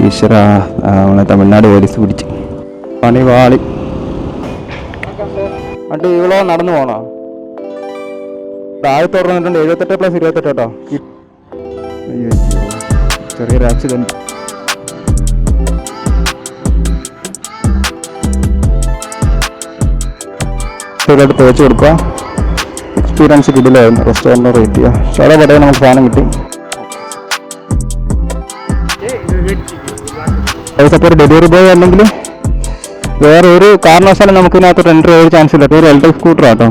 ഈശ്വര, നമ്മളെ തമിഴ്നാട് പോലീസ് പിടിച്ചു. പണിവാളി. എന്നിട്ട് ഇവളോ നടന്നു പോകണോ? താഴെ തുറന്നിട്ടുണ്ട് 78+28 കേട്ടോ. അയ്യോ, ചെറിയൊരു ആക്സിഡൻറ്റ്. ഇതിലോട്ട് തേച്ച് കൊടുക്കുക. എക്സ്പീരിയൻസ് കിട്ടില്ലായിരുന്നു. റെസ്റ്റോറൻറ്റ് റേറ്റ് ചെയ്യുക. ചില പടയിൽ നമുക്ക് സാധനം കിട്ടി. അപ്പോൾ ഒരു ഡെലിവറി ബോയ് അല്ലെങ്കിൽ വേറെ ഒരു കാരണവശാലും നമുക്ക് ഇതിനകത്ത് എൻട്രി ചെയ്യാൻ ചാൻസ് ഇല്ല. ഒരു ഇലക്ട്രിക് സ്കൂട്ടർ ആട്ടോ.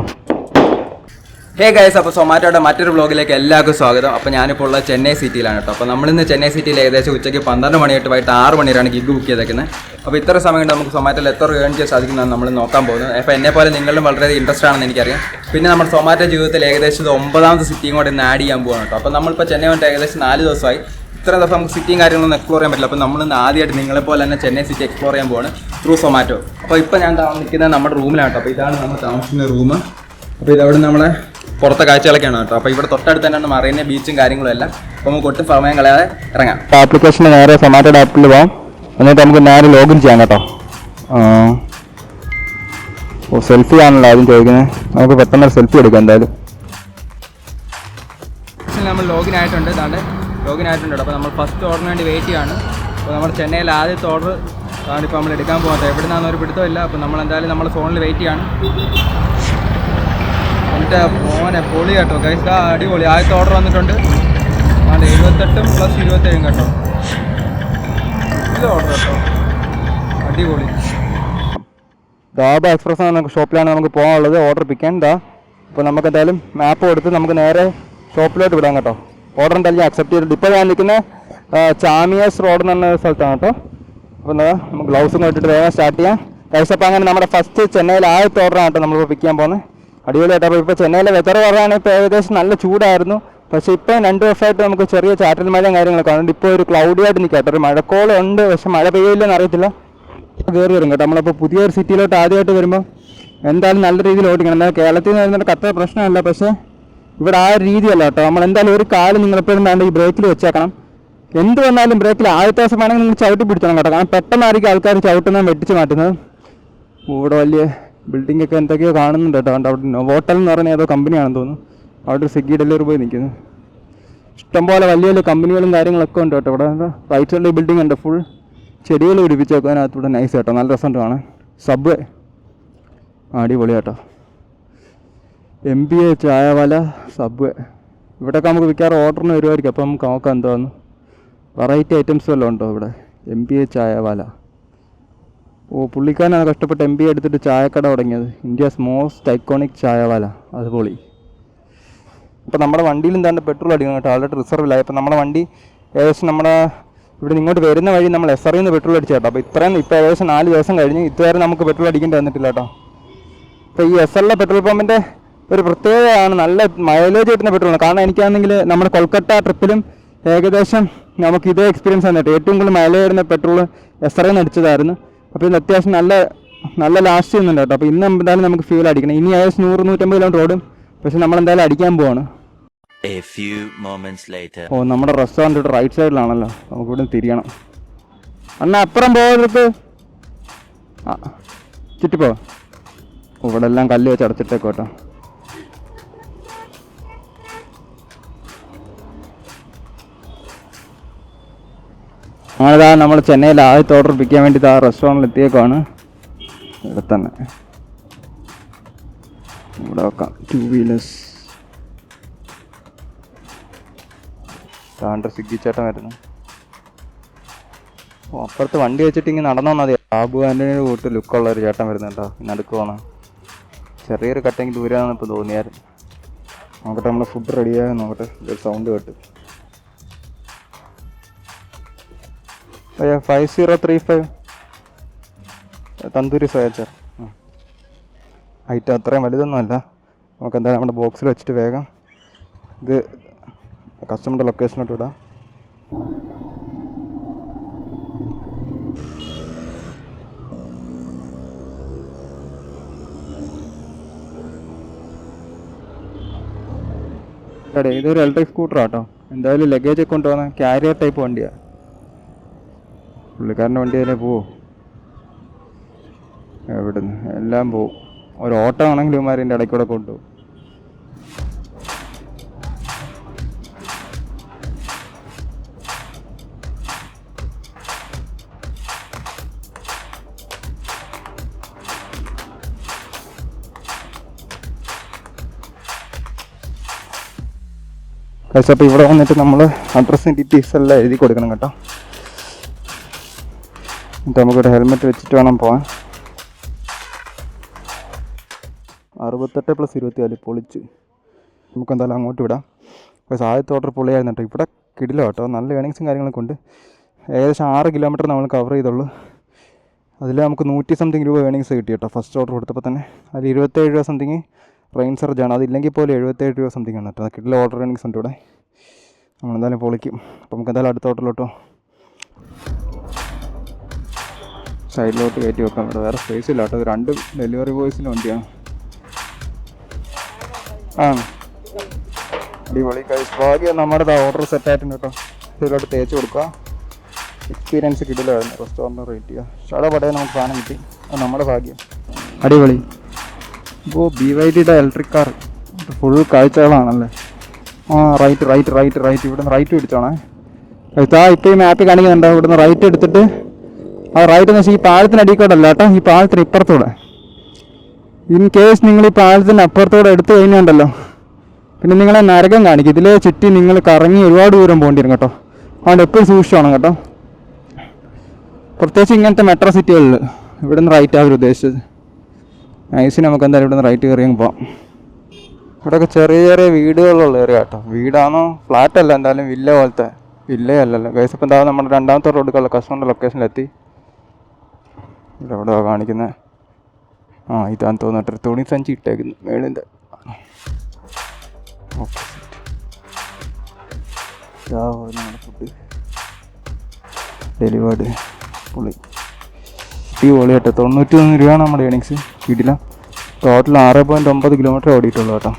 ഹേ ഗൈസ്, അപ്പോൾ സൊമാറ്റോയുടെ മറ്റൊരു വ്ളോഗിലേക്ക് എല്ലാവർക്കും സ്വാഗതം. അപ്പോൾ ഞാനിപ്പോൾ ഉള്ള ചെന്നൈ സിറ്റിയിലാണ് കേട്ടോ. അപ്പോൾ നമ്മളിന്ന് ചെന്നൈ സിറ്റിയിൽ ഏകദേശം ഉച്ചയ്ക്ക് 12 മണി തൊട്ട് വൈകിട്ട് 6 മണി വരെയാണ് ഗിഗ് ബുക്ക് ചെയ്തേക്കുന്നത്. അപ്പോൾ ഇത്ര സമയം കൊണ്ട് നമുക്ക് സൊമാറ്റോയിൽ എത്ര ഏൺ ചെയ്യാൻ സാധിക്കുന്നതാണ് നമ്മൾ നോക്കാൻ പോകുന്നത്. അപ്പോൾ എന്നെപ്പോലെ നിങ്ങളും വളരെ ഇൻട്രസ്റ്റ് ആണെന്ന് എനിക്കറിയാം. പിന്നെ നമ്മുടെ സൊമാറ്റോ ജീവിതത്തിൽ ഏകദേശം 9ാമത്തെ സിറ്റിയും കൂടെ ഇന്ന് ആഡ് ചെയ്യാൻ പോകണം കേട്ടോ. അപ്പോൾ നമ്മളിപ്പോൾ ചെന്നൈ വന്നിട്ട് ഏകദേശം 4 ദിവസമായി. ഇത്ര ദിവസം നമുക്ക് സിറ്റിയും കാര്യങ്ങളൊന്നും എക്സ്പ്ലോർ ചെയ്യാൻ പറ്റില്ല. അപ്പോൾ നമ്മളിന്ന് ആദ്യമായിട്ട് നിങ്ങളെപ്പോലെ തന്നെ ചെന്നൈ സിറ്റി എക്സ്പ്ലോർ ചെയ്യാൻ പോവാണ് ത്രൂ സൊമാറ്റോ. അപ്പോൾ ഇപ്പോൾ ഞാൻ നിൽക്കുന്നത് നമ്മുടെ റൂമിലാണ് കേട്ടോ. അപ്പോൾ ഇതാണ് നമ്മൾ താമസിക്കുന്ന റൂം. അപ്പോൾ ഇതവിടെ നമ്മളെ പുറത്തെ കാഴ്ചകളൊക്കെയാണ് കേട്ടോ. അപ്പോൾ ഇവിടെ തൊട്ടടുത്ത് തന്നെയാണ് മറീന ബീച്ചും കാര്യങ്ങളും എല്ലാം. അപ്പോൾ നമുക്ക് ഒട്ടും സമയം കളയാതെ ഇറങ്ങാം. ആപ്ലിക്കേഷന് നേരെ സൊമാറ്റോയുടെ ആപ്പിൽ പോകാം. എന്നിട്ട് നമുക്ക് നേരെ ലോഗിൻ ചെയ്യാം കേട്ടോ. സെൽഫി ആണല്ലോ ആദ്യം ചോദിക്കുന്നത്. നമുക്ക് പെട്ടെന്ന് സെൽഫി എടുക്കാം എന്തായാലും. നമ്മൾ ലോഗിൻ ആയിട്ടുണ്ട്. ഇതാണ്ട് ലോഗിൻ ആയിട്ടുണ്ട്. അപ്പോൾ നമ്മൾ ഫസ്റ്റ് ഓർഡറിന് വേണ്ടി വെയിറ്റ് ചെയ്യാണ്. അപ്പോൾ നമ്മുടെ ചെന്നൈയിൽ ആദ്യത്തെ ഓർഡർ ആണ് ഇപ്പോൾ നമ്മൾ എടുക്കാൻ പോകുന്നത്. എവിടെ നിന്നാണെന്ന് ഒരു പിടുത്തമില്ല. അപ്പോൾ നമ്മൾ എന്തായാലും നമ്മൾ ഫോണിൽ വെയിറ്റ് ചെയ്യാണ്. എന്നിട്ട് മോനെ പൊളി കേട്ടോ ഗൈസ്, അടിപൊളി. ആദ്യത്തെ ഓർഡർ വന്നിട്ടുണ്ട്. അതെ 78+27 കേട്ടോ. ഇത് ഓർഡർ കേട്ടോ, അടിപൊളി. ദാബ എക്സ്പ്രസ് എന്ന ഷോപ്പിലാണ് നമുക്ക് പോകാനുള്ളത് ഓർഡർ പിക്കാൻ. അപ്പോൾ നമുക്ക് എന്തായാലും മാപ്പ് കൊടുത്ത് നമുക്ക് നേരെ ഷോപ്പിലോട്ട് വിടാം കേട്ടോ. ഓർഡർ എന്തായാലും അക്സെപ്റ്റ് ചെയ്തിട്ട് ഇപ്പോൾ ഞാൻ നിൽക്കുന്ന ചാമിയസ് റോഡ് എന്ന് പറഞ്ഞ സ്ഥലത്താണ് കേട്ടോ. അപ്പോൾ എന്താ നമുക്ക് ഗ്ലൗസൊന്നും ഇട്ടിട്ട് വേഗം സ്റ്റാർട്ട് ചെയ്യാം ഗൈസ്. അപ്പോൾ അങ്ങനെ നമ്മുടെ ഫസ്റ്റ് ചെന്നൈയിൽ ആദ്യത്തെ ഓർഡറാണ് കേട്ടോ നമ്മളിപ്പോൾ പിക്ക് ചെയ്യാൻ പോകുന്നത്. അടിപൊളിയായിട്ട്. അപ്പോൾ ഇപ്പോൾ ചെന്നൈയിലെ വെതർ പറയുകയാണെങ്കിൽ ഇപ്പോൾ ഏകദേശം നല്ല ചൂടായിരുന്നു. പക്ഷേ ഇപ്പോൾ 2 ദിവസമായിട്ട് നമുക്ക് ചെറിയ ചാറ്റൽ മഴയും കാര്യങ്ങളൊക്കെ അതുകൊണ്ട് ഇപ്പോൾ ഒരു ക്ലൗഡി ആയിട്ട് നിൽക്കാം. ഒരു മഴക്കോളം ഉണ്ട്, പക്ഷെ മഴ പെയ്യില്ലെന്ന് അറിയത്തില്ല. കയറി വരും കേട്ടോ. നമ്മളിപ്പോൾ പുതിയൊരു സിറ്റിയിലോട്ട് ആദ്യമായിട്ട് വരുമ്പോൾ എന്തായാലും നല്ല രീതിയിൽ ഓടിക്കണം. എന്തായാലും കേരളത്തിൽ നിന്ന് വരുന്നവർക്ക് അത്ര പ്രശ്നമല്ല, പക്ഷേ ഇവിടെ ആ ഒരു രീതിയല്ല കേട്ടോ. നമ്മൾ എന്തായാലും ഒരു കാല് നിങ്ങളെപ്പോഴും വേണ്ട ഈ ബ്രേക്കിൽ വെച്ചേക്കണം. എന്ത് വന്നാലും ബ്രേക്കിൽ ആദ്യത്തെ ദിവസം വേണമെങ്കിൽ നിങ്ങൾ ചവിട്ടി പിടിച്ചണം കേട്ടോ. കാരണം പെട്ടെന്നായിരിക്കും ആൾക്കാർ ചവിട്ടുന്നത് വെട്ടിച്ച് മാറ്റുന്നത്. ഇവിടെ വലിയ ബിൽഡിംഗ് ഒക്കെ എന്തൊക്കെയോ കാണുന്നുണ്ട് കേട്ടോ. അവിടെ ഹോട്ടൽ എന്ന് പറയുന്ന ഏതോ കമ്പനിയാണെന്ന് തോന്നുന്നു. അവിടെ ഒരു സ്വിഗ്ഗി ഡെലിവറി പോയി നിൽക്കുന്നു. ഇഷ്ടംപോലെ വലിയ വലിയ കമ്പനികളും കാര്യങ്ങളൊക്കെ ഉണ്ട് കേട്ടോ. ഇവിടെ റൈറ്റ് സൈഡിൽ ബിൽഡിംഗ് ഉണ്ട്, ഫുൾ ചെടികൾ പിടിപ്പിച്ച് വെക്കാനകത്ത് ഇവിടെ നൈസ് കേട്ടോ. നല്ല രസമുണ്ട് കാണാൻ. സബ്വേ അടിപൊളി കേട്ടോ. MBA Chaiwala Subway. ഇവിടെയൊക്കെ നമുക്ക് മിക്കവാറും ഓർഡറിന് വരുമായിരിക്കും. അപ്പോൾ നമുക്ക് നോക്കാം എന്താന്ന് വെറൈറ്റി ഐറ്റംസ് വല്ലതും ഉണ്ടോ ഇവിടെ. MBA ചായവാല. പുള്ളിക്കാരനാണ് കഷ്ടപ്പെട്ട് MBA എടുത്തിട്ട് ചായക്കട തുടങ്ങിയത്. India's most iconic Chaiwala. അതുപൊളി. അപ്പോൾ നമ്മുടെ വണ്ടിയിൽ എന്താണ്ട് പെട്രോൾ അടിക്കണം കേട്ടോ. ആൾറെഡി റിസർവിലായി. അപ്പോൾ നമ്മുടെ വണ്ടി ഏകദേശം നമ്മുടെ ഇവിടെ ഇങ്ങോട്ട് വരുന്ന വഴി നമ്മൾ SRയിൽ നിന്ന് പെട്രോൾ അടിച്ചു കേട്ടോ. അപ്പോൾ ഇപ്പോൾ ഏകദേശം 4 ദിവസം കഴിഞ്ഞ് ഇതുവരെ നമുക്ക് പെട്രോൾ അടിക്കേണ്ടി വന്നിട്ടില്ല കേട്ടോ. അപ്പോൾ ഈ SRലെ പെട്രോൾ പമ്പിൻ്റെ ഒരു പ്രത്യേകതയാണ് നല്ല മൈലേജ് കിട്ടുന്ന പെട്രോളാണ്. കാരണം എനിക്കാണെങ്കിൽ നമ്മുടെ കൊൽക്കത്ത ട്രിപ്പിലും ഏകദേശം നമുക്ക് ഇതേ എക്സ്പീരിയൻസ് ആണ് കേട്ടോ. ഏറ്റവും കൂടുതൽ മൈലേജ് കിട്ടുന്ന പെട്രോൾ SRയിൽ നിന്ന് അടിച്ചതായിരുന്നു. അപ്പോൾ ഇത് അത്യാവശ്യം നല്ല ലാസ്റ്റ് ചെയ്യുന്നുണ്ട് കേട്ടോ. അപ്പോൾ ഇന്ന് എന്തായാലും നമുക്ക് ഫ്യൂൽ അടിക്കണം. ഇനി ഏകദേശം 100-150 കിലോമീറ്റർ ഓടും. പക്ഷെ നമ്മളെന്തായാലും അടിക്കാൻ പോവാണ്. നമ്മുടെ റെസ്റ്റോറൻറ്റ് റൈറ്റ് സൈഡിലാണല്ലോ. നമുക്ക് ഇവിടെ തിരിയണം. അന്ന് അപ്പുറം പോകരുത്. ചുറ്റിപ്പോ. ഇവിടെ എല്ലാം കല്ല് വെച്ച് അടച്ചിട്ടേക്കോട്ടോ. അങ്ങനെതാ നമ്മൾ ചെന്നൈയിൽ ആദ്യത്തെ ഓർഡർ പിക്കാൻ വേണ്ടിയിട്ട് ആ റെസ്റ്റോറൻറ്റിൽ എത്തിയേക്കാണ്. ഇവിടെ തന്നെ ഇവിടെ വെക്കാം 2 വീലേഴ്സ്. താണ്ട സ്വിഗ്ഗി ചേട്ടൻ വരുന്നു. അപ്പുറത്ത് വണ്ടി വെച്ചിട്ട് ഇങ്ങനെ നടന്നാൽ മതി. ബാബു ആൻ്റണിയുടെ കൂട്ട് ലുക്കുള്ള ഒരു ചേട്ടൻ വരുന്നുണ്ടോ. നടുക്കുവാണ്. ചെറിയൊരു കട്ടെങ്കിൽ ദൂരമാണെന്ന് ഇപ്പോൾ തോന്നിയായിരുന്നു. നോക്കട്ടെ നമ്മൾ ഫുഡ് റെഡിയാകാൻ നോക്കട്ടെ. ഒരു സൗണ്ട് കേട്ട് 5035 തന്തൂരി സോയാച്ചാർ. ഐറ്റം അത്രയും വലുതൊന്നുമല്ല. നമുക്ക് എന്തായാലും നമ്മുടെ ബോക്സിൽ വെച്ചിട്ട് വേഗം ഇത് കസ്റ്റമറുടെ ലൊക്കേഷനിലോട്ട് വിടാം. ഇതൊരു ഇലക്ട്രിക് സ്കൂട്ടറാട്ടോ. എന്തായാലും ലഗേജ് ഒക്കെ കൊണ്ടുപോകുന്ന ക്യാരിയർ ടൈപ്പ് വണ്ടിയാണ്. പുള്ളിക്കാരൻ്റെ വണ്ടി അതിലെ പോവും, എവിടുന്ന് എല്ലാം പോവും. ഒരു ഓട്ടം ആണെങ്കിലും ഇവന്മാരിൻ്റെ ഇടയ്ക്കൂടെ കൊണ്ടുപോകും. അപ്പോൾ ഇവിടെ വന്നിട്ട് നമ്മൾ അഡ്രസ്സും ഡീറ്റെയിൽസ് എല്ലാം എഴുതി കൊടുക്കണം കേട്ടോ. എന്നിട്ട് നമുക്കൊരു ഹെൽമെറ്റ് വെച്ചിട്ട് വേണം പോകാൻ. 68+24 പൊളിച്ച് നമുക്ക് എന്തായാലും അങ്ങോട്ട് വിടാം. അപ്പോൾ ആദ്യത്തെ ഓർഡർ പൊളിയായിരുന്നു കേട്ടോ. ഇവിടെ കിടില കേട്ടോ, നല്ല ഏണിങ്സും കാര്യങ്ങളൊക്കെ ഉണ്ട്. ഏകദേശം 6 കിലോമീറ്റർ നമ്മൾ കവർ ചെയ്തുള്ളൂ. അതിൽ നമുക്ക് 100 സംതിങ് രൂപ ഏണിങ്സ് കിട്ടി കേട്ടോ. ഫസ്റ്റ് ഓർഡർ കൊടുത്തപ്പോൾ തന്നെ അതിൽ 27 രൂപ സംതിങ് റെയിൻ സർജാണ്. അതില്ലെങ്കിൽ പോലും 77 രൂപ സംതിങ് ആണ് കേട്ടോ. കിടില ഓർഡർ ഏണിങ്സ് ഉണ്ട് ഇവിടെ. നമ്മളെന്തായാലും പൊളിക്കും. അപ്പോൾ നമുക്ക് എന്തായാലും അടുത്ത ഓർഡറിലോട്ടോ സൈഡിലോട്ട് കയറ്റി വെക്കാം. ഇവിടെ വേറെ സ്പേസ് ഇല്ല കേട്ടോ. ഇത് 2 ഡെലിവറി ബോയ്സിൻ്റെ വണ്ടിയാണ്. ആ അടിപൊളി കൈസ്. ഭാഗ്യം നമ്മുടെ ഓർഡർ സെറ്റായിട്ടുണ്ട് കേട്ടോ. ഇതിലോട്ട് തേച്ച് കൊടുക്കുക. എക്സ്പീരിയൻസ് കിട്ടില്ലായിരുന്നു. റെസ്റ്റോറൻറ്റ് റേറ്റ് ചെയ്യുക. ഷട പടയെ നമുക്ക് സാധനം കിട്ടി. അത് നമ്മുടെ ഭാഗ്യം. അടിപൊളി. ഇപ്പോൾ BYDയുടെ ഇലക്ട്രിക് കാർ ഫുൾ കാഴ്ചകളാണല്ലേ. ആ റൈറ്റ് ഇവിടുന്ന് റൈറ്റ് പിടിച്ചോണേ. ഇപ്പോൾ ഈ മാപ്പിൽ കാണിക്കുന്നുണ്ടോ? ഇവിടുന്ന് റൈറ്റ് എടുത്തിട്ട് ആ റൈറ്റ് എന്ന് വെച്ചാൽ ഈ പാലത്തിനടിക്കൂടല്ല കേട്ടോ, ഈ പാലത്തിന് ഇപ്പുറത്തൂടെ. ഇൻ കേസ് നിങ്ങൾ ഈ പാലത്തിൻ്റെ അപ്പുറത്തൂടെ എടുത്തു കഴിഞ്ഞുണ്ടല്ലോ, പിന്നെ നിങ്ങളെ നരകം കാണിക്കും. ഇതിലേ ചുറ്റി നിങ്ങൾ കറങ്ങി ഒരുപാട് ദൂരം പോകേണ്ടി വരും കേട്ടോ. അതുകൊണ്ട് എപ്പോഴും സൂക്ഷിച്ചോണം കേട്ടോ. പ്രത്യേകിച്ച് ഇങ്ങനത്തെ മെട്രോ സിറ്റികളിൽ ഇവിടുന്ന് റൈറ്റ് അവർ ഉദ്ദേശിച്ചത്. നൈസിന് നമുക്ക് എന്തായാലും ഇവിടുന്ന് റൈറ്റ് കയറി അങ്ങ് പോകാം. ഇവിടെയൊക്കെ ചെറിയ ചെറിയ വീടുകളുള്ള ഏറിയ കേട്ടോ. വീടാണോ ഫ്ലാറ്റ് അല്ല, എന്തായാലും വില്ല പോലത്തെ. വില്ലേ അല്ലല്ലോ ഗൈസ്. ഇപ്പം എന്താ നമ്മുടെ രണ്ടാമത്തെ റോഡുള്ള കസ്റ്റമറിൻ്റെ ലൊക്കേഷനിലെത്തി. ഇവിടെ എവിടെ കാണിക്കുന്നത്? ആ ഇതാന്ന് തോന്നിട്ട് തുണി സഞ്ചി ഇട്ടേക്കുന്നു മേളിൻ്റെ. ഓക്കെ നമ്മുടെ ഫുഡ് ഡെലിവേർഡ് പൊളി. ഈ പൊളി കേട്ടോ. 91 രൂപയാണ് നമ്മുടെ ഏണിങ്സ്. വീട്ടില ടോട്ടൽ 6.9 കിലോമീറ്റർ ഓടിയിട്ടുള്ളൂ കേട്ടോ.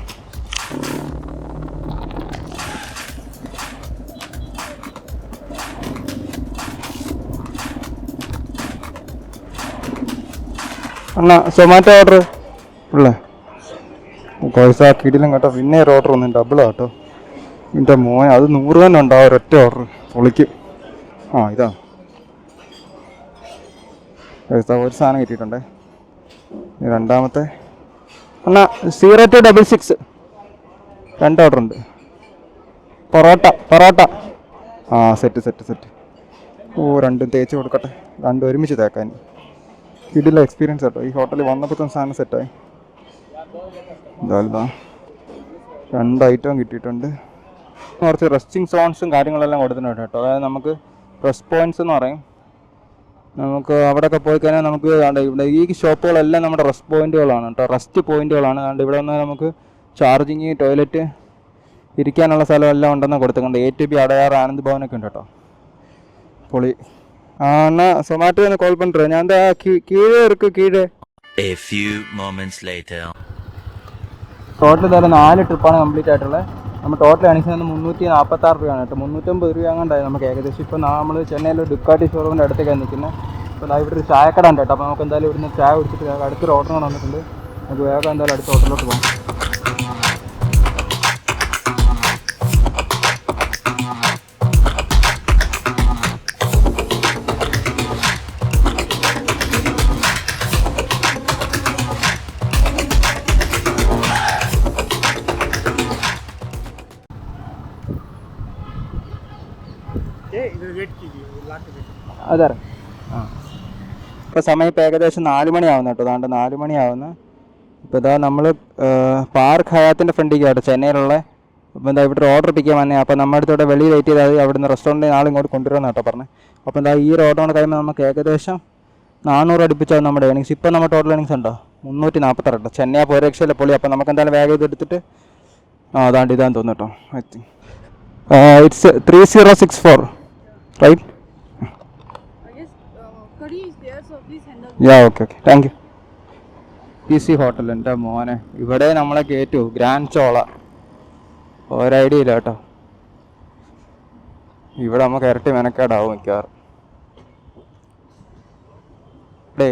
അണ്ണാ സൊമാറ്റോ ഓർഡർ ഉള്ളേ പൈസ കിടിലും കേട്ടോ. പിന്നെ ഒരു ഓർഡർ ഒന്നും ഡബിളാണ് കേട്ടോ. എൻ്റെ മോനെ അത് 100 തന്നെ ഉണ്ടാവും ഒരൊറ്റ ഓർഡർ. പൊളിക്കും. ആ ഇതാ പൈസ ഒരു സാധനം കിട്ടിയിട്ടുണ്ടേ. രണ്ടാമത്തെ എന്നാ 0266 2 ഓർഡർ ഉണ്ട്. പൊറോട്ട ആ സെറ്റ്. ഓ 2 തേച്ച് കൊടുക്കട്ടെ. 2 ഒരുമിച്ച് തേക്കാൻ. കിടില എക്സ്പീരിയൻസ് കേട്ടോ. ഈ ഹോട്ടലിൽ വന്നപ്പോൾ തന്നെ സാധനം സെറ്റായി. എന്തായാലും 2 ഐറ്റം കിട്ടിയിട്ടുണ്ട്. കുറച്ച് റെസ്റ്റിംഗ് സോൺസും കാര്യങ്ങളെല്ലാം കൊടുത്തിട്ടുണ്ട് കേട്ടോ. അതായത് നമുക്ക് റെസ്റ്റ് പോയിൻറ്റ്സ് എന്ന് പറയും. നമുക്ക് അവിടെയൊക്കെ പോയി കഴിഞ്ഞാൽ നമുക്ക് ഇവിടെ ഈ ഷോപ്പുകളെല്ലാം നമ്മുടെ റെസ്റ്റ് പോയിൻറ്റുകളാണ് കേട്ടോ. റെസ്റ്റ് പോയിൻറ്റുകളാണ്. അതുകൊണ്ട് ഇവിടെ വന്നാൽ നമുക്ക് ചാർജിങ്, ടോയ്ലറ്റ്, ഇരിക്കാനുള്ള സ്ഥലം എല്ലാം ഉണ്ടെന്ന് കൊടുത്തിട്ടുണ്ട്. ATB, അടയാർ, ആനന്ദ് ഭവനൊക്കെ ഉണ്ട് കേട്ടോ. പൊളി. ആ എന്നാ സൊമാറ്റോന്ന് കോൾ പண்றேன். ഞാൻ എന്താ കീഴേ ഇருக்கு കീഴേ. A few moments later. Total ഇതായാലും 4 ട്രിപ്പാണ് കംപ്ലീറ്റ് ആയിട്ടുള്ളത്. നമ്മൾ ടോട്ടൽ അണിക്കുന്നത് 346 രൂപയാണ് കേട്ടോ. 350 രൂപ അങ്ങാണ്ടായി നമുക്ക് ഏകദേശം. ഇപ്പോൾ നമ്മൾ ചെന്നൈയിൽ ഡുക്കാട്ടി ഷോറൂമിൻ്റെ അടുത്തേക്കാണ് നിൽക്കുന്നത്. അപ്പോൾ ഇവിടെ ഒരു ചായക്കട ഉണ്ട് കേട്ടോ. അപ്പോൾ നമുക്ക് എന്തായാലും ഇവിടുന്ന് ചായ കുടിച്ചിട്ട് അടുത്തൊരു ഓർഡർ വന്നിട്ടുണ്ട്. നമുക്ക് വേഗം എന്തായാലും അടുത്ത ഹോട്ടലിലോട്ട് പോകാം. അതെ ആ ഇപ്പോൾ സമയം ഇപ്പോൾ ഏകദേശം 4 മണിയാവുന്നു കേട്ടോ. അതാണ്ട് 4 മണിയാവുന്നു. ഇപ്പോൾ ഇതാ നമ്മൾ പാർക്ക് ഹയാത്തിൻ്റെ ഫ്രണ്ടിലേക്ക് കേട്ടോ ചെന്നൈയിലുള്ള. അപ്പോൾ എന്താ ഇവിടെ ഒരു ഓർഡർ പിക്കാൻ വന്നേ. അപ്പോൾ നമ്മുടെ അടുത്തോടെ വെളിയിൽ വെയിറ്റ് ചെയ്താൽ അവിടുന്ന് റെസ്റ്റോറൻറ്റിൽ നാളെ ഇങ്ങോട്ട് കൊണ്ടുവരുമെന്ന് കേട്ടോ പറഞ്ഞത്. അപ്പോൾ എന്താ ഈ ഒരു ഓർഡർ കഴിയുമ്പോൾ നമുക്ക് ഏകദേശം 400 അടുപ്പിച്ചാവും നമ്മുടെ ഏണിങ്സ്. ഇപ്പോൾ നമ്മുടെ ടോട്ടൽ ഏണിങ്സ് ഉണ്ടോ 346 കേട്ടോ. ചെന്നൈ പോരക്ഷയിലെ പൊളി. അപ്പോൾ നമുക്ക് എന്തായാലും വേഗം ഇത് എടുത്തിട്ട് അതാണ്ട് ഇതാന്ന് തോന്നുന്നു കേട്ടോ. It's 3064 right? Curry is there, so please handle. Yeah, okay. Thank you. PC hotel എൻ്റെ മോനെ ഇവിടെ നമ്മളെ കയറ്റു. ഗ്രാൻഡ് ചോള ഒരൈഡിയ ഇല്ല കേട്ടോ. ഇവിടെ നമുക്ക് ഇരട്ടി മെനക്കേടാവും മിക്കവാറും. ഡേ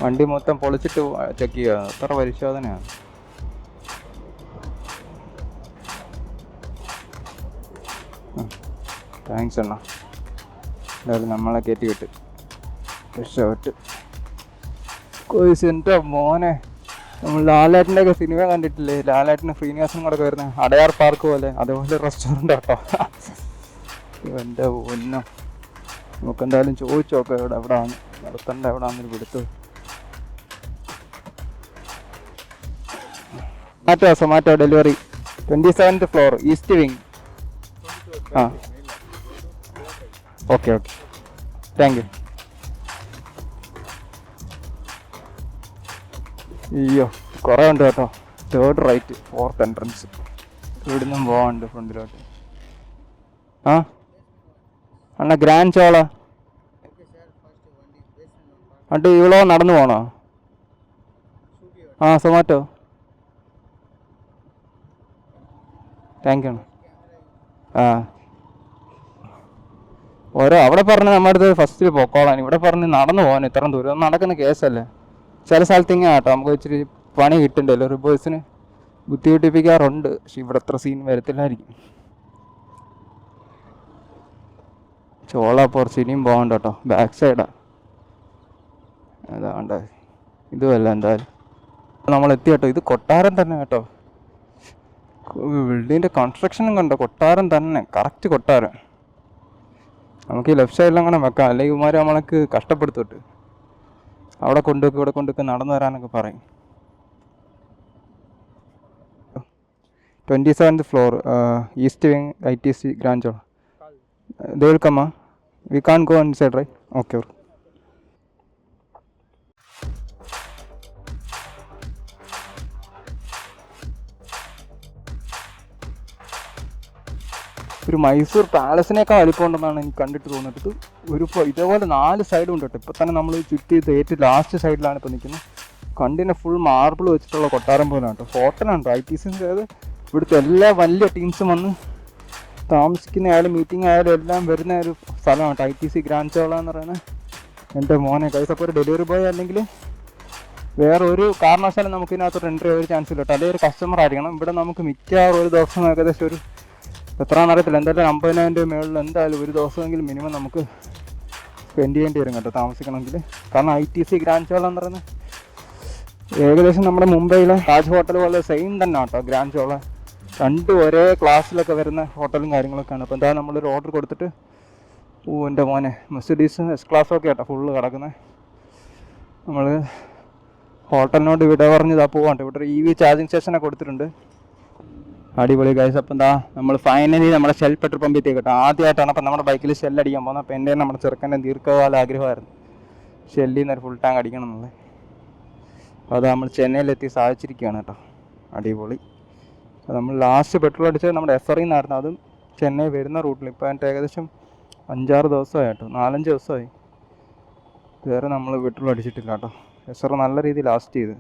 വണ്ടി മൊത്തം പൊളിച്ചിട്ട് ചെക്ക് ചെയ്യുക, അത്ര പരിശോധനയാണ്. താങ്ക്സ് അണ്ണാ, എന്തായാലും നമ്മളെ കയറ്റി വിട്ട് രക്ഷപ്പെട്ട്. എൻ്റെ മോനെ, നമ്മൾ ലാലേട്ടൻ്റെ ഒക്കെ സിനിമ കണ്ടിട്ടില്ലേ? ലാലേട്ടന് ശ്രീനിവാസനും കൂടെ വരുന്നത് അടയാർ പാർക്ക് പോലെ, അതേപോലെ റെസ്റ്റോറൻ്റ് കേട്ടോ. എൻ്റെ പൊന്നോ, നമുക്കെന്തായാലും ചോദിച്ചു നോക്കാം എവിടെയാണ് നടത്തേണ്ട, എവിടെയാണെന്നൊരു പിടുത്തം. Zomato delivery 27th floor east wing. ആ ഓക്കെ ഓക്കെ, താങ്ക് യു. അയ്യോ കുറേ ഉണ്ട് കേട്ടോ. 3rd right 4th entrance. ഇവിടുന്നും പോകാനുണ്ട് ഫ്രണ്ടിലോട്ട്. ആ അണ്ണ ഗ്രാൻഡ് ചോള എന്നിട്ട് ഇവളോ നടന്നു പോകണോ? ആ സൊമാറ്റോ, താങ്ക് യു അണ്ണ. ആ ഓരോ അവിടെ പറഞ്ഞ് നമ്മുടെ അടുത്ത് ഫസ്റ്റിൽ പൊക്കോളാൻ, ഇവിടെ പറഞ്ഞ് നടന്നു പോകാൻ ഇത്രയും ദൂരം. ഒന്നും നടക്കുന്ന കേസല്ലേ. ചില സ്ഥലത്ത് ഇങ്ങനെ കേട്ടോ നമുക്ക് ഇച്ചിരി പണി കിട്ടുന്നുണ്ടല്ലോ, റിവേഴ്സിന് ബുദ്ധിമുട്ടിപ്പിക്കാറുണ്ട്. പക്ഷെ ഇവിടെ അത്ര സീൻ വരത്തില്ലായിരിക്കും. ചോളാപ്പുറത്ത് ഇനിയും പോകണ്ട കേട്ടോ, ബാക്ക് സൈഡാ. അതാണ്ട ഇതുമല്ല, എന്തായാലും നമ്മൾ എത്തി കേട്ടോ. ഇത് കൊട്ടാരം തന്നെ കേട്ടോ, ബിൽഡിങ്ങിൻ്റെ കൺസ്ട്രക്ഷനും കണ്ടോ, കൊട്ടാരം തന്നെ, കറക്റ്റ് കൊട്ടാരം. നമുക്ക് ഈ ലെഫ്റ്റ് സൈഡിലും കൂടെ വെക്കാം, അല്ലെങ്കിൽ ഇവന്മാർ നമ്മളക്ക് കഷ്ടപ്പെടുത്തിട്ട് അവിടെ കൊണ്ടുവെക്കും ഇവിടെ കൊണ്ടുവെക്കും നടന്നു വരാനൊക്കെ പറയും. 27th floor east wing ITC grand Chola. They will come, we can't go inside, right? Okay. ഒരു മൈസൂർ പാലസിനേക്കാൾ വലിപ്പമുണ്ടെന്നാണ് എനിക്ക് കണ്ടിട്ട് തോന്നിയിട്ട്. ഇതേപോലെ 4 സൈഡും ഉണ്ട് കേട്ടോ. ഇപ്പോൾ തന്നെ നമ്മൾ ചുറ്റി ഏറ്റവും ലാസ്റ്റ് സൈഡിലാണ് ഇപ്പോൾ നിൽക്കുന്നത്. കണ്ടിനെ ഫുൾ മാർബിൾ വെച്ചിട്ടുള്ള കൊട്ടാരം പോലെയാണ് കേട്ടോ. ഹോട്ടലാണ് കേട്ടോ ITC. അതായത് ഇവിടുത്തെ എല്ലാ വലിയ ടീംസും വന്ന് താമസിക്കുന്ന ആയാലും മീറ്റിംഗ് ആയാലും എല്ലാം വരുന്ന ഒരു സ്ഥലമാണ് കേട്ടോ ITC ഗ്രാൻഡ് ചോള എന്ന് പറയുന്നത്. എൻ്റെ മോനെ കൈസപ്പോൾ ഒരു ഡെലിവറി ബോയ് അല്ലെങ്കിൽ വേറെ ഒരു കാരണവശാലും നമുക്ക് ഇതിനകത്തോട്ട് എൻട്രി ഒരു ചാൻസ് ഇല്ല കേട്ടോ. അല്ലെങ്കിൽ ഒരു കസ്റ്റമർ ആയിരിക്കണം. ഇവിടെ നമുക്ക് മിക്കവാറും ഒരു ദിവസം ഏകദേശം ഒരു എത്രയാണെന്ന് അറിയത്തില്ല, എന്തായാലും 50,000 രൂപ മുകളിൽ എന്തായാലും ഒരു ദിവസമെങ്കിലും മിനിമം നമുക്ക് സ്പെൻഡ് ചെയ്യേണ്ടി വരും കേട്ടോ താമസിക്കണമെങ്കിൽ. കാരണം ITC ഗ്രാൻഡ് ചോള എന്ന് പറയുന്നത് ഏകദേശം നമ്മുടെ മുംബൈയിലെ താജ് ഹോട്ടൽ പോലെ സെയിം തന്നെ കേട്ടോ ഗ്രാൻഡ് ചോള. രണ്ടും ഒരേ ക്ലാസ്സിലൊക്കെ വരുന്ന ഹോട്ടലും കാര്യങ്ങളൊക്കെയാണ്. അപ്പോൾ എന്തായാലും നമ്മളൊരു ഓർഡർ കൊടുത്തിട്ട് എൻ്റെ മോനെ മെർസിഡീസ് എസ് ക്ലാസ്സൊക്കെ കേട്ടോ ഫുള്ള് കിടക്കുന്നത്. നമ്മൾ ഹോട്ടലിനോട് വിട പറഞ്ഞതാ പോകാണ്ട്. ഇവിടെ ഒരു EV ചാർജിങ് സ്റ്റേഷനൊക്കെ കൊടുത്തിട്ടുണ്ട്. അടിപൊളി ഗൈസ്. അപ്പം എന്താ നമ്മൾ ഫൈനലി നമ്മുടെ ഷെൽ പെട്രോൾ പമ്പിൽ എത്തി കേട്ടോ. ആദ്യമായിട്ടാണ് അപ്പം നമ്മുടെ ബൈക്കിൽ ഷെൽ അടിക്കാൻ പോകുന്നത്. അപ്പോൾ എൻ്റെ നമ്മുടെ ചെറുക്കൻ്റെ ദീർഘകാല ആഗ്രഹമായിരുന്നു ഷെല്ലിൽ നിന്ന് ഒരു ഫുൾ ടാങ്ക് അടിക്കണം എന്നുള്ളത്. അപ്പോൾ അത് നമ്മൾ ചെന്നൈയിലെത്തി സാധിച്ചിരിക്കുകയാണ് കേട്ടോ. അടിപൊളി. അപ്പോൾ നമ്മൾ ലാസ്റ്റ് പെട്രോൾ അടിച്ചത് നമ്മുടെ SRE നിന്നായിരുന്നു. അതും ചെന്നൈ വരുന്ന റൂട്ടിൽ. ഇപ്പോൾ എൻ്റെ ഏകദേശം 5-6 ദിവസമായി കേട്ടോ, 4-5 ദിവസമായി വേറെ നമ്മൾ പെട്രോൾ അടിച്ചിട്ടില്ല കേട്ടോ. SRE നല്ല രീതിയിൽ ലാസ്റ്റ് ചെയ്ത്.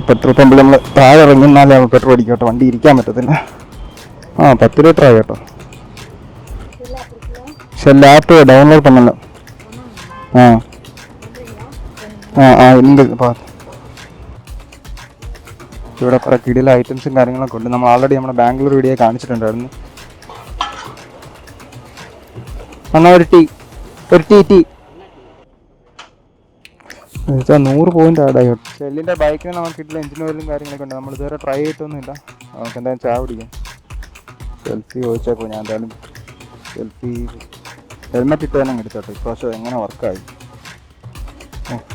പെട്രോൾ പമ്പിൽ നമ്മൾ താഴെ ഇറങ്ങുന്നാലേ നമ്മൾ പെട്രോൾ അടിക്കും കേട്ടോ, വണ്ടി ഇരിക്കാൻ പറ്റത്തില്ല. 10 ലിറ്റർ ആയി കേട്ടോ. ഷെൽ ആപ്പ് ഡൗൺലോഡ് பண்ணல. ഇവിടെ കുറേ കിടില ഐറ്റംസും കാര്യങ്ങളൊക്കെ ഉണ്ട്. നമ്മൾ ആൾറെഡി നമ്മുടെ ബാംഗ്ലൂർ വീഡിയോ കാണിച്ചിട്ടുണ്ടായിരുന്നു. ഒരു ടീ 100 പോയിന്റ് ആഡായി കേട്ടോ. ഷെല്ലിൻ്റെ ബൈക്കിന് നമുക്ക് കിട്ടില്ല എഞ്ചിൻ ഓയിലും കാര്യങ്ങളൊക്കെ ഉണ്ട്. നമ്മൾ ഇതുവരെ ട്രൈ ചെയ്തിട്ടൊന്നുമില്ല. നമുക്ക് എന്തായാലും ചായ കുടിക്കാം. സെൽഫി ചോദിച്ചപ്പോൾ ഞാൻ എന്തായാലും സെൽഫി ഹെൽമെറ്റ് ഇട്ട് തന്നെ എടുത്തോട്ടെ. ഇപ്രാവശ്യം എങ്ങനെ വർക്കായി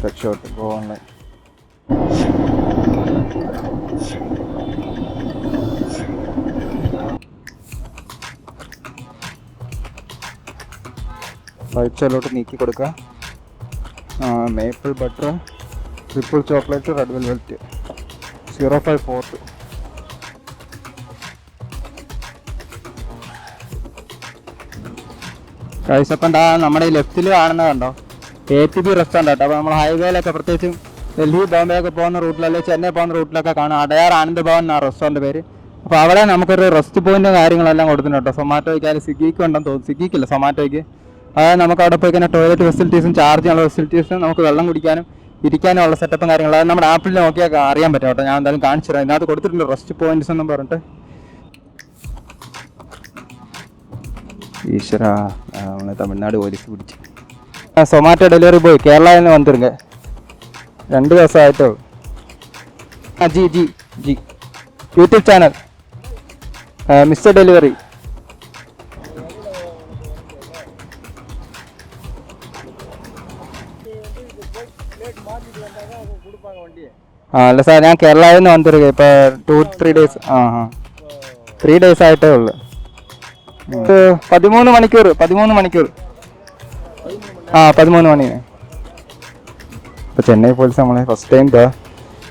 രക്ഷോട്ട് ഓൺലൈൻ. റൈറ്റ് സൈഡിലോട്ട് നീക്കി കൊടുക്കുക. Maple butter, triple chocolate, red velvet 054. കഴിച്ചപ്പം എന്താ നമ്മുടെ ഈ ലെഫ്റ്റിൽ കാണുന്നത് കണ്ടോ, ATB റെസ്റ്റോറൻ്റ് കേട്ടോ. അപ്പോൾ നമ്മൾ ഹൈവേയിലൊക്കെ പ്രത്യേകിച്ചും ഡൽഹി ബോംബെ ഒക്കെ പോകുന്ന റൂട്ടിലല്ലേ ചെന്നൈ പോകുന്ന റൂട്ടിലൊക്കെ കാണും. അടയാർ ആനന്ദ് ഭവൻ എന്നാണ് റെസ്റ്റോറൻറ്റ് പേര്. അപ്പോൾ അവിടെ നമുക്കൊരു റെസ്റ്റ് പോയിൻറ്റും കാര്യങ്ങളെല്ലാം കൊടുത്തിട്ടുണ്ട് കേട്ടോ. സൊമാറ്റോയ്ക്ക് ആയാലും സ്വിഗ്ഗിക്ക് ഉണ്ടെന്ന് തോന്നുന്നു. സ്വിഗ്ഗിക്കില്ല, സൊമാറ്റോയ്ക്ക്. അതായത് നമുക്ക് അവിടെ പോയി കഴിഞ്ഞാൽ ടോയ്ലറ്റ് ഫെസിലിറ്റീസും ചാർജ് ചെയ്യാനുള്ള ഫെസിലിറ്റീസും നമുക്ക് വെള്ളം കുടിക്കാനും ഇരിക്കാനും ഉള്ള സെറ്റപ്പും കാര്യങ്ങളും അത് നമ്മുടെ ആപ്പിൽ നോക്കിയാൽ അറിയാൻ പറ്റും കേട്ടോ. ഞാൻ എന്തായാലും കാണിച്ചു തരാം. ഇതിനകത്ത് കൊടുത്തിട്ടുണ്ട് റെസ്റ്റ് പോയിന്റ്സ് എന്നും പറഞ്ഞിട്ട്. ഈശ്വര, നമ്മളെ തമിഴ്നാട് പോലീസ് പിടിച്ചു. സൊമാറ്റോ ഡെലിവറി ബോയ് കേരളയിൽ നിന്ന് വന്നിരുங்க 2 ദിവസമായിട്ടോ. G G G YouTube channel Mister Delivery. അല്ല സാർ, ഞാൻ കേരളയിൽ നിന്ന് വന്നിരിക്കുക ഇപ്പോൾ 2-3 ഡേയ്സ്. 3 ഡേയ്സ് ആയിട്ടേ ഉള്ളു. 13 മണിക്കൂർ 13 മണി. ഇപ്പോൾ ചെന്നൈ പോലീസ് നമ്മളെ ഫസ്റ്റ് ടൈം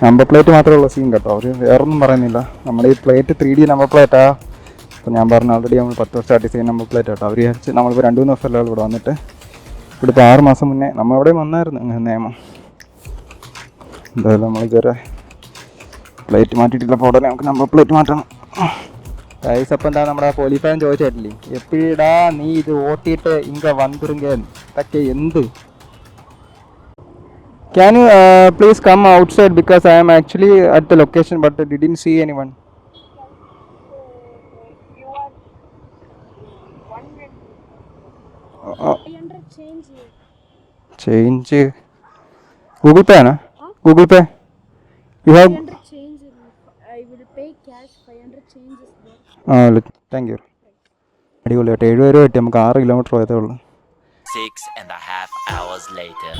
നമ്പർ പ്ലേറ്റ് മാത്രമേ ഉള്ള സീൻ കേട്ടോ. അവർ വേറൊന്നും പറയുന്നില്ല. നമ്മുടെ ഈ പ്ലേറ്റ് 3D നമ്പർ പ്ലേറ്റാ. അപ്പോൾ ഞാൻ പറഞ്ഞു ഓൾറെഡി നമ്മൾ 10 വർഷം ഡിസൈൻ നമ്പർ പ്ലേറ്റ് കേട്ടോ. അവർ വിചാരിച്ച് നമ്മളിപ്പോൾ 2-3 ദിവസമല്ലേ ഇവിടെ വന്നിട്ട്. ഇവിടെ ഇപ്പോൾ 6 മാസം മുന്നേ നമ്മളവിടെ വന്നായിരുന്നു അങ്ങനെ നിയമം. എന്തായാലും നമ്മളിതുവരെ പ്ലേറ്റ് മാറ്റിയിട്ടില്ല. അപ്പോൾ ഉടനെ നമുക്ക് നമ്പർ പ്ലേറ്റ് മാറ്റണം. ഗൈസ്, അപ്പം എന്താ നമ്മുടെ പോലീസുകാരൻ ചോദിച്ചിട്ടില്ലേ, എപ്പോഴാ നീ ഇത് ഓട്ടിയിട്ട് ഇങ്ങ വന്നിരുങ്ക ഇതൊക്കെ എന്ത്? Can you please come outside because I am actually at the location but didn't see anyone. You are 100. 300 change. Change Google Pay na? Google Pay. You have 300 change. I will pay cash. 500 change is there. Thank you. അടിപൊളിയായിട്ട് 7 രൂപ കിട്ടി. നമുക്ക് 6 kilometre പോയതേ ഉള്ളൂ. 6.5 hours later.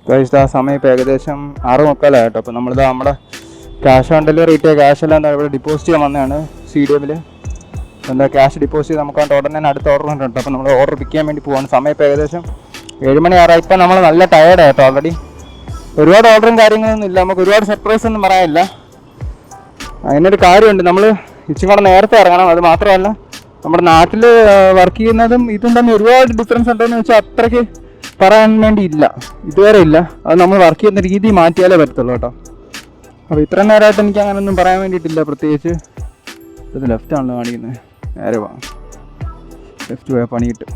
Guys, ആ സമയം ഇപ്പോൾ ഏകദേശം 6:30 കേട്ടോ. അപ്പോൾ നമ്മളിത് നമ്മുടെ ക്യാഷ് ഓൺ ഡെലിവറി കിട്ടിയ ക്യാഷ് എല്ലാം എന്താ ഇവിടെ ഡിപ്പോസിറ്റ് ചെയ്യാൻ വന്നതാണ് CDMൽ. എന്താ ക്യാഷ് ഡിപ്പോസിറ്റ് ചെയ്ത് നമുക്ക് ഉടനെ തന്നെ അടുത്ത ഓർഡർ ഉണ്ട്. അപ്പോൾ നമ്മൾ ഓർഡർ പിക്ക് ചെയ്യാൻ വേണ്ടി പോവാണ്. സമയം ഇപ്പോൾ ഏകദേശം 7 മണി 6. ഇപ്പം നമ്മൾ നല്ല ടയേർഡാണ് കേട്ടോ. ഓൾറെഡി ഒരുപാട് ഓർഡറും കാര്യങ്ങളൊന്നും ഇല്ല. നമുക്ക് ഒരുപാട് സർപ്രൈസ് ഒന്നും പറയാനില്ല. അതിനൊരു കാര്യമുണ്ട്, നമ്മൾ ഇച്ചിരി കൂടെ നേരത്തെ ഇറങ്ങണം. അത് മാത്രമല്ല നമ്മുടെ നാട്ടിൽ വർക്ക് ചെയ്യുന്നതും ഇതും തന്നെ ഒരുപാട് ഡിഫറൻസ് ഉണ്ടെന്ന് വെച്ചാൽ അത്രയ്ക്ക് പറയാൻ വേണ്ടി ഇല്ല, ഇതുവരെ ഇല്ല. അത് നമ്മൾ വർക്ക് ചെയ്യുന്ന രീതി മാറ്റിയാലേ പറ്റത്തുള്ളൂ കേട്ടോ. അപ്പോൾ ഇത്ര നേരമായിട്ട് എനിക്ക് അങ്ങനെയൊന്നും പറയാൻ വേണ്ടിയിട്ടില്ല പ്രത്യേകിച്ച്. ഇത് ലെഫ്റ്റാണല്ലോ കാണിക്കുന്നത്. നേരെ പോകാം, ലെഫ്റ്റ് പോയാൽ പണി കിട്ടും.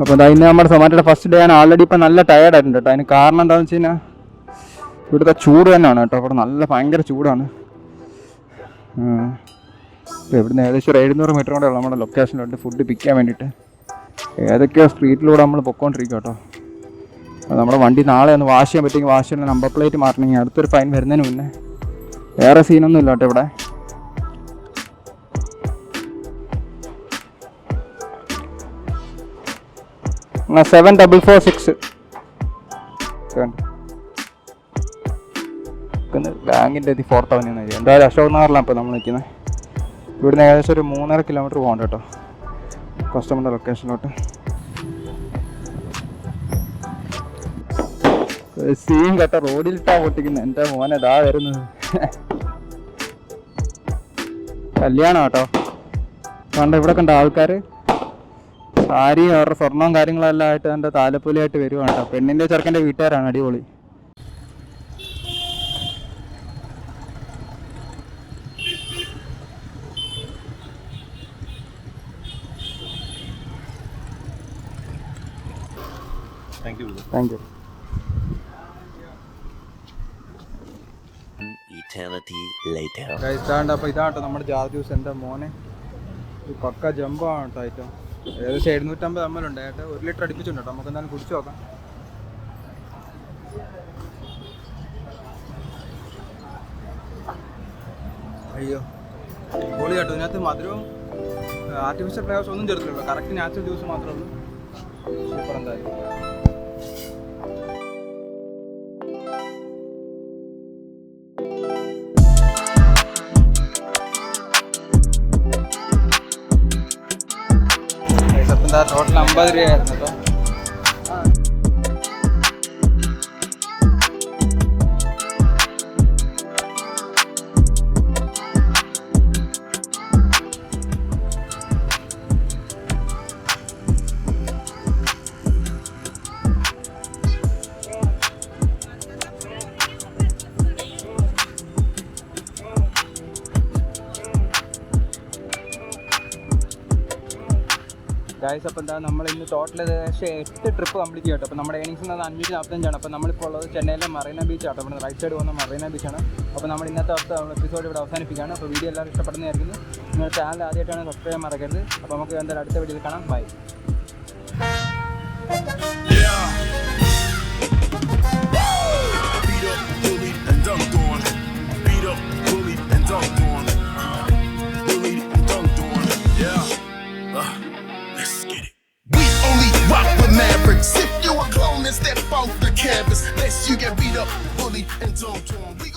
അപ്പോൾ അതാ ഇന്ന് നമ്മുടെ സൊമാറ്റോയുടെ ഫസ്റ്റ് ഡേ ആണ്. ഓൾറെഡി ഇപ്പം നല്ല ടയേർഡായിട്ടുണ്ട് കേട്ടോ. അതിന് കാരണം എന്താണെന്ന് വെച്ച് കഴിഞ്ഞാൽ ഇവിടുത്തെ ചൂട് തന്നെയാണ് കേട്ടോ. അവിടെ നല്ല ഭയങ്കര ചൂടാണ്. ഇപ്പോൾ ഇവിടുന്ന് ഏകദേശം ഒരു 700 മീറ്റർ കൂടെ ഉള്ള നമ്മുടെ ലൊക്കേഷനിലോട്ട് ഫുഡ് പിക്ക് ചെയ്യാൻ വേണ്ടിയിട്ട് ഏതൊക്കെയോ സ്ട്രീറ്റിലൂടെ നമ്മൾ പൊക്കോണ്ടിരിക്കും കേട്ടോ. അത് നമ്മുടെ വണ്ടി നാളെ ഒന്ന് വാഷ് ചെയ്യാൻ പറ്റുമെങ്കിൽ വാഷ് ചെയ്യുന്ന നമ്പർ പ്ലേറ്റ് മാറ്റണമെങ്കിൽ അടുത്തൊരു ഫൈൻ വരുന്നതിന് മുന്നേ. വേറെ സീനൊന്നും ഇല്ല കേട്ടോ ഇവിടെ. എന്നാ 7446 ബാങ്കിൻ്റെ 4th Avenue എന്ന്. എന്തായാലും അശോക് നഗറിലാണ് ഇപ്പോൾ നമ്മൾ നിൽക്കുന്നത്. ഇവിടുന്ന് ഏകദേശം ഒരു 3.5 കിലോമീറ്റർ പോകണ്ട കേട്ടോ കസ്റ്റമറിൻ്റെ ലൊക്കേഷനിലോട്ട്. സീൻ കേട്ടോ, റോഡിലിട്ടാ പൊട്ടിക്കുന്നത്. എൻ്റെ മോനെ ഇതാ വരുന്നത്. കല്യാണം കേട്ടോ. കണ്ട ഇവിടെ കണ്ട ആൾക്കാർ സാരി അവരുടെ സ്വർണ്ണവും കാര്യങ്ങളെല്ലാം ആയിട്ട് എൻ്റെ താലപ്പൊലിയായിട്ട് വരുവാണ് കേട്ടോ. പെണ്ണിൻ്റെ ചെറുക്കൻ്റെ വീട്ടുകാരാണ്. അടിപൊളി. Thank you. Eternity later. അപ്പോൾ ഇതാട്ടോ നമ്മുടെ ജാർ ജ്യൂസ്. എൻ്റെ മോനെ ഈ പക്ക ജമ്പാണ് കേട്ടോ ഐറ്റം. ഏകദേശം 750 ml ഉണ്ട് കേട്ടോ. 1 ലിറ്റർ അടുപ്പിച്ചുണ്ട് കേട്ടോ. നമുക്ക് എന്തായാലും കുടിച്ചു നോക്കാം. അയ്യോ പൊളി കേട്ടോ. ഇതിനകത്ത് മധുരവും ആർട്ടിഫിഷ്യൽ ഫ്ലേവേഴ്സ് ഒന്നും ചേർത്തില്ല. കറക്റ്റ് നാച്ചുറൽ ജ്യൂസ് മാത്രമേ ഉള്ളൂ. സൂപ്പർ എന്തായാലും. ടോട്ടൽ 50 രൂപയായിരുന്നു കേട്ടോ. ഗൈസ് അപ്പോൾ എന്താ നമ്മൾ ഇന്ന് ടോട്ടൽ ഏകദേശം 8 ട്രിപ്പ് കംപ്ലീറ്റ് ചെയ്യട്ടോ. അപ്പോൾ നമ്മുടെ ഏണിങ്സ് എന്ന് പറഞ്ഞാൽ 545 അപ്പോൾ നമ്മളിപ്പോൾ ഉള്ളത് ചെന്നൈയിലെ മറീന ബീച്ച് ആട്ടോ. ഇവിടെ റൈറ്റ് സൈഡ് പോകുന്ന മറീന ബീച്ചാണ്. അപ്പോൾ നമ്മൾ ഇന്നത്തെ എപ്പിസോഡ് ഇവിടെ അവസാനിപ്പിക്കുകയാണ്. അപ്പോൾ വീഡിയോ എല്ലാവരും ഇഷ്ടപ്പെടുന്നതായിരിക്കുന്നു. നിങ്ങൾ ചാനൽ ആദ്യമായിട്ടാണ് സബ്സ്ക്രൈബ് ചെയ്യാൻ മറക്കരുത്. അപ്പോൾ നമുക്ക് എന്തായാലും അടുത്ത വീഡിയോയിൽ കാണാം. By. If you a clone and step off the canvas, lest you get beat up, bullied, and dumped on.